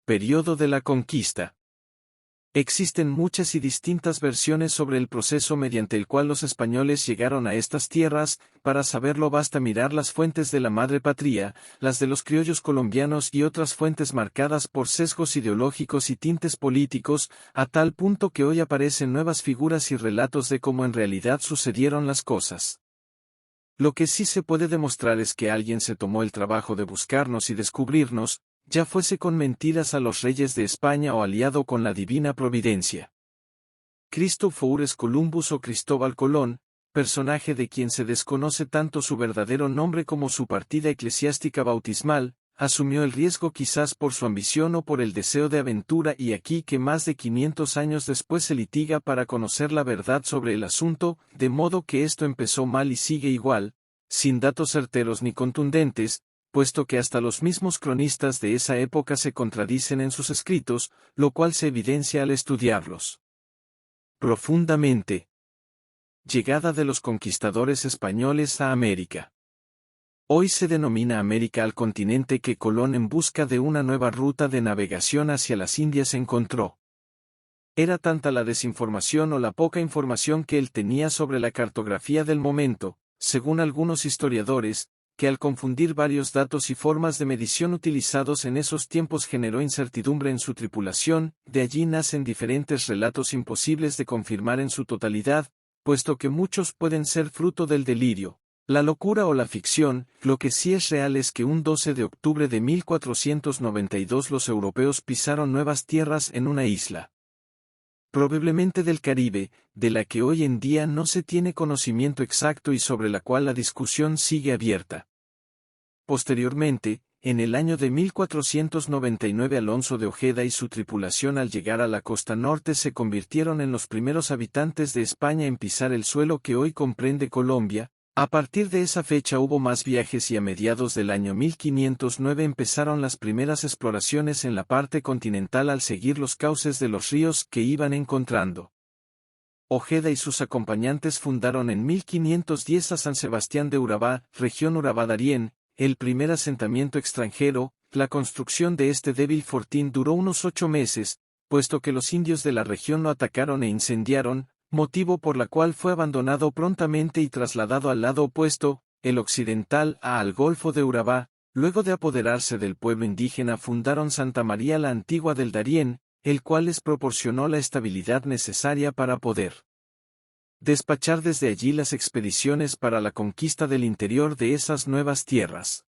Periodo de la conquista. Existen muchas y distintas versiones sobre el proceso mediante el cual los españoles llegaron a estas tierras. Para saberlo basta mirar las fuentes de la madre patria, las de los criollos colombianos y otras fuentes marcadas por sesgos ideológicos y tintes políticos, a tal punto que hoy aparecen nuevas figuras y relatos de cómo en realidad sucedieron las cosas. Lo que sí se puede demostrar es que alguien se tomó el trabajo de buscarnos y descubrirnos, ya fuese con mentiras a los reyes de España o aliado con la divina providencia. Christophorus Columbus o Cristóbal Colón, personaje de quien se desconoce tanto su verdadero nombre como su partida eclesiástica bautismal, asumió el riesgo quizás por su ambición o por el deseo de aventura, y aquí que más de 500 años después se litiga para conocer la verdad sobre el asunto, de modo que esto empezó mal y sigue igual, sin datos certeros ni contundentes, puesto que hasta los mismos cronistas de esa época se contradicen en sus escritos, lo cual se evidencia al estudiarlos profundamente. Llegada de los conquistadores españoles a América. Hoy se denomina América al continente que Colón, en busca de una nueva ruta de navegación hacia las Indias, encontró. Era tanta la desinformación o la poca información que él tenía sobre la cartografía del momento, según algunos historiadores, que al confundir varios datos y formas de medición utilizados en esos tiempos generó incertidumbre en su tripulación. De allí nacen diferentes relatos imposibles de confirmar en su totalidad, puesto que muchos pueden ser fruto del delirio, la locura o la ficción. Lo que sí es real es que un 12 de octubre de 1492 los europeos pisaron nuevas tierras en una isla, probablemente del Caribe, de la que hoy en día no se tiene conocimiento exacto y sobre la cual la discusión sigue abierta. Posteriormente, en el año de 1499 Alonso de Ojeda y su tripulación, al llegar a la costa norte, se convirtieron en los primeros habitantes de España en pisar el suelo que hoy comprende Colombia. A partir de esa fecha hubo más viajes y a mediados del año 1509 empezaron las primeras exploraciones en la parte continental al seguir los cauces de los ríos que iban encontrando. Ojeda y sus acompañantes fundaron en 1510 a San Sebastián de Urabá, región Urabá-Darién, el primer asentamiento extranjero. La construcción de este débil fortín duró unos 8 meses, puesto que los indios de la región lo atacaron e incendiaron, motivo por la cual fue abandonado prontamente y trasladado al lado opuesto, el occidental, al Golfo de Urabá. Luego de apoderarse del pueblo indígena, fundaron Santa María la Antigua del Darién, el cual les proporcionó la estabilidad necesaria para poder despachar desde allí las expediciones para la conquista del interior de esas nuevas tierras.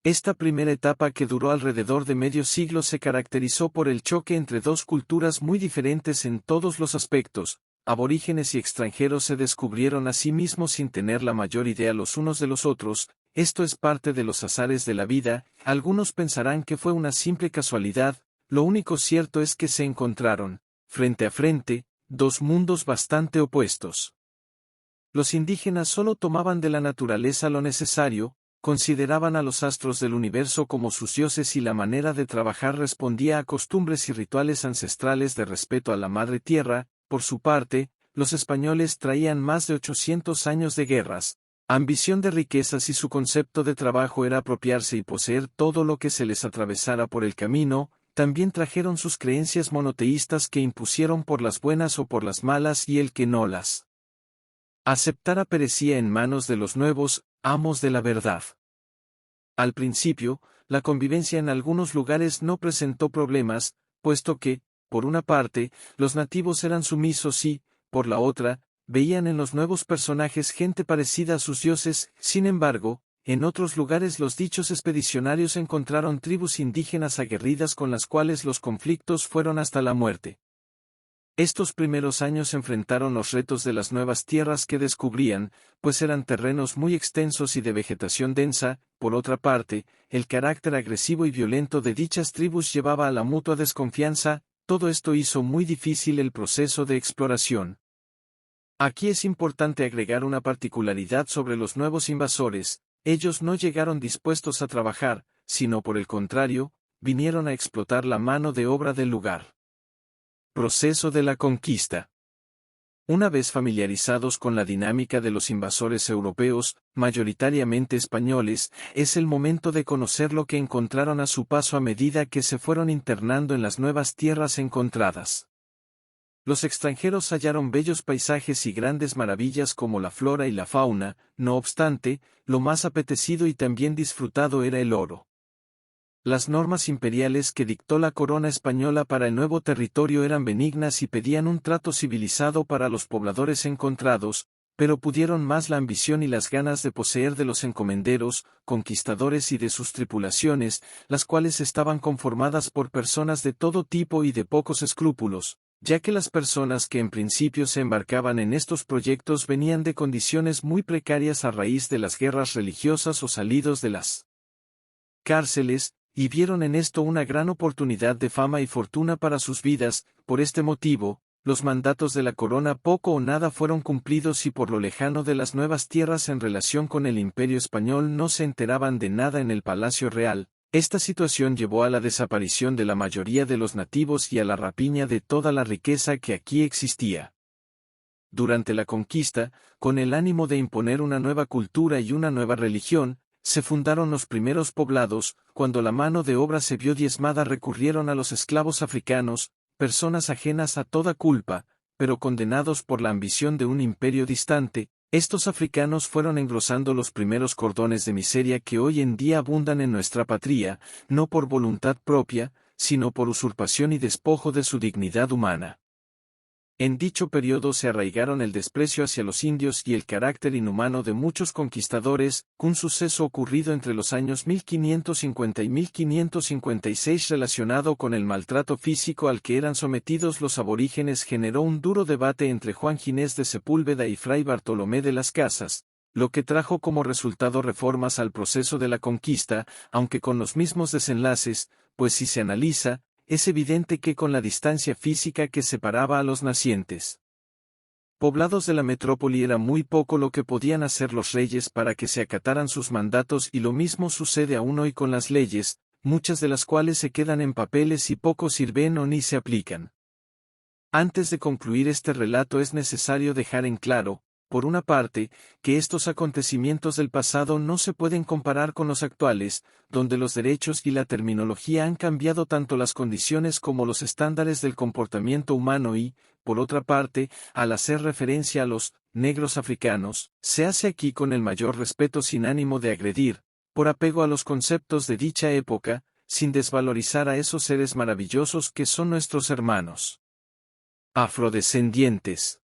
Esta primera etapa, que duró alrededor de medio siglo, se caracterizó por el choque entre dos culturas muy diferentes en todos los aspectos. Aborígenes y extranjeros se descubrieron a sí mismos sin tener la mayor idea los unos de los otros. Esto es parte de los azares de la vida. Algunos pensarán que fue una simple casualidad. Lo único cierto es que se encontraron, frente a frente, dos mundos bastante opuestos. Los indígenas solo tomaban de la naturaleza lo necesario, consideraban a los astros del universo como sus dioses y la manera de trabajar respondía a costumbres y rituales ancestrales de respeto a la madre tierra. Por su parte, los españoles traían más de 800 años de guerras, ambición de riquezas, y su concepto de trabajo era apropiarse y poseer todo lo que se les atravesara por el camino. También trajeron sus creencias monoteístas que impusieron por las buenas o por las malas, y el que no las aceptara perecía en manos de los nuevos amos de la verdad. Al principio, la convivencia en algunos lugares no presentó problemas, puesto que, por una parte, los nativos eran sumisos y, por la otra, veían en los nuevos personajes gente parecida a sus dioses. Sin embargo, en otros lugares los dichos expedicionarios encontraron tribus indígenas aguerridas con las cuales los conflictos fueron hasta la muerte. Estos primeros años enfrentaron los retos de las nuevas tierras que descubrían, pues eran terrenos muy extensos y de vegetación densa. Por otra parte, el carácter agresivo y violento de dichas tribus llevaba a la mutua desconfianza. Todo esto hizo muy difícil el proceso de exploración. Aquí es importante agregar una particularidad sobre los nuevos invasores: ellos no llegaron dispuestos a trabajar, sino por el contrario, vinieron a explotar la mano de obra del lugar. Proceso de la conquista. Una vez familiarizados con la dinámica de los invasores europeos, mayoritariamente españoles, es el momento de conocer lo que encontraron a su paso a medida que se fueron internando en las nuevas tierras encontradas. Los extranjeros hallaron bellos paisajes y grandes maravillas como la flora y la fauna, no obstante, lo más apetecido y también disfrutado era el oro. Las normas imperiales que dictó la corona española para el nuevo territorio eran benignas y pedían un trato civilizado para los pobladores encontrados, pero pudieron más la ambición y las ganas de poseer de los encomenderos, conquistadores y de sus tripulaciones, las cuales estaban conformadas por personas de todo tipo y de pocos escrúpulos, ya que las personas que en principio se embarcaban en estos proyectos venían de condiciones muy precarias a raíz de las guerras religiosas o salidos de las cárceles, y vieron en esto una gran oportunidad de fama y fortuna para sus vidas. Por este motivo, los mandatos de la corona poco o nada fueron cumplidos y por lo lejano de las nuevas tierras en relación con el imperio español no se enteraban de nada en el Palacio Real. Esta situación llevó a la desaparición de la mayoría de los nativos y a la rapiña de toda la riqueza que aquí existía. Durante la conquista, con el ánimo de imponer una nueva cultura y una nueva religión, se fundaron los primeros poblados. Cuando la mano de obra se vio diezmada recurrieron a los esclavos africanos, personas ajenas a toda culpa, pero condenados por la ambición de un imperio distante. Estos africanos fueron engrosando los primeros cordones de miseria que hoy en día abundan en nuestra patria, no por voluntad propia, sino por usurpación y despojo de su dignidad humana. En dicho periodo se arraigaron el desprecio hacia los indios y el carácter inhumano de muchos conquistadores. Un suceso ocurrido entre los años 1550 y 1556 relacionado con el maltrato físico al que eran sometidos los aborígenes generó un duro debate entre Juan Ginés de Sepúlveda y Fray Bartolomé de las Casas, lo que trajo como resultado reformas al proceso de la conquista, aunque con los mismos desenlaces, pues si se analiza, es evidente que con la distancia física que separaba a los nacientes poblados de la metrópoli era muy poco lo que podían hacer los reyes para que se acataran sus mandatos, y lo mismo sucede aún hoy con las leyes, muchas de las cuales se quedan en papeles y poco sirven o ni se aplican. Antes de concluir este relato es necesario dejar en claro, por una parte, que estos acontecimientos del pasado no se pueden comparar con los actuales, donde los derechos y la terminología han cambiado tanto las condiciones como los estándares del comportamiento humano y, por otra parte, al hacer referencia a los negros africanos, se hace aquí con el mayor respeto sin ánimo de agredir, por apego a los conceptos de dicha época, sin desvalorizar a esos seres maravillosos que son nuestros hermanos afrodescendientes.